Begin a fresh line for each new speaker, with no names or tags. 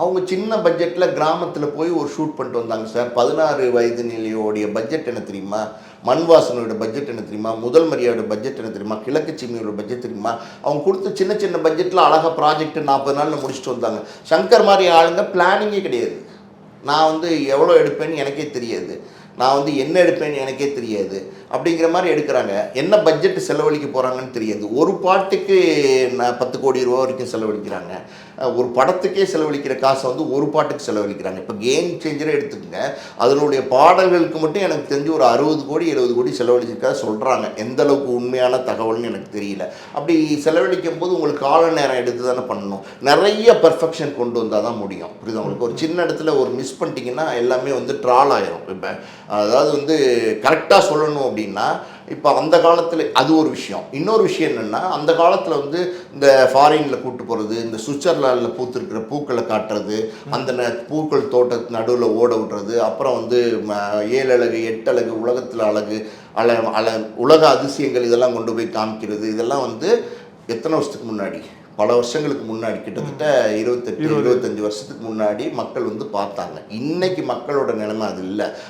அவங்க சின்ன பட்ஜெட்டில் கிராமத்தில் போய் ஒரு ஷூட் பண்ணிட்டு வந்தாங்க சார். 16 வயது நிலையோடைய பட்ஜெட் என்ன தெரியுமா? மண்வாசனோட பட்ஜெட் என்ன தெரியுமா? முதல் மரியாதையோட பட்ஜெட் என்ன தெரியுமா? கிழக்கு சிம்னியோட பட்ஜெட் தெரியுமா? அவங்க கொடுத்த சின்ன சின்ன பட்ஜெட்டில் அழகாக ப்ராஜெக்ட் 40 நாளில் முடிச்சுட்டு வந்தாங்க. சங்கர் மாதிரி ஆளுங்க பிளானிங்கே கிடையாது. நான் எவ்வளோ எடுப்பேன்னு எனக்கே தெரியாது, நான் என்ன எடுப்பேன்னு எனக்கே தெரியாது அப்படிங்கிற மாதிரி எடுக்கிறாங்க. என்ன பட்ஜெட் செலவழிக்க போகிறாங்கன்னு தெரியாது. ஒரு பாட்டுக்கு நான் 10 கோடி ரூபா வரைக்கும் செலவழிக்கிறாங்க. ஒரு படத்துக்கே செலவழிக்கிற காசை ஒரு பாட்டுக்கு செலவழிக்கிறாங்க. இப்போ கேம் சேஞ்சரே எடுத்துக்கங்க, அதனுடைய பாடல்களுக்கு மட்டும் எனக்கு தெரிஞ்சு ஒரு 60 கோடி 70 கோடி செலவழிச்சிருக்காக சொல்கிறாங்க. எந்த அளவுக்கு உண்மையான தகவல்னு எனக்கு தெரியல. அப்படி செலவழிக்கும் போது உங்களுக்கு கால நேரம் எடுத்து தானே பண்ணணும். நிறைய பர்ஃபெக்ஷன் கொண்டு வந்தால் தான் முடியும். புரியுது உங்களுக்கு? ஒரு சின்ன இடத்துல ஒரு மிஸ் பண்ணிட்டீங்கன்னா எல்லாமே ட்ரால் ஆயிரும். இப்போ அதாவது கரெக்டாக சொல்லணும் அப்படின்னா, இப்போ அந்த காலத்தில் அது ஒரு விஷயம். இன்னொரு விஷயம் என்னென்னா, அந்த காலத்தில் இந்த ஃபாரினில் கூப்பிட்டு போகிறது, இந்த சுவிட்சர்லாண்டில் பூத்திருக்கிற பூக்களை காட்டுறது, அந்த பூக்கள் தோட்டத்து நடுவில் ஓட விடுறது, அப்புறம் 7 அழகு 8 அழகு உலகத்தில் அழகு உலக அதிசயங்கள் இதெல்லாம் கொண்டு போய் காமிக்கிறது. இதெல்லாம் எத்தனை வருஷத்துக்கு முன்னாடி? பல வருஷங்களுக்கு முன்னாடி, கிட்டத்தட்ட 28 25 வருஷத்துக்கு முன்னாடி மக்கள் பார்த்தாங்க. இன்னைக்கு மக்களோட நிலைமை அது இல்லை.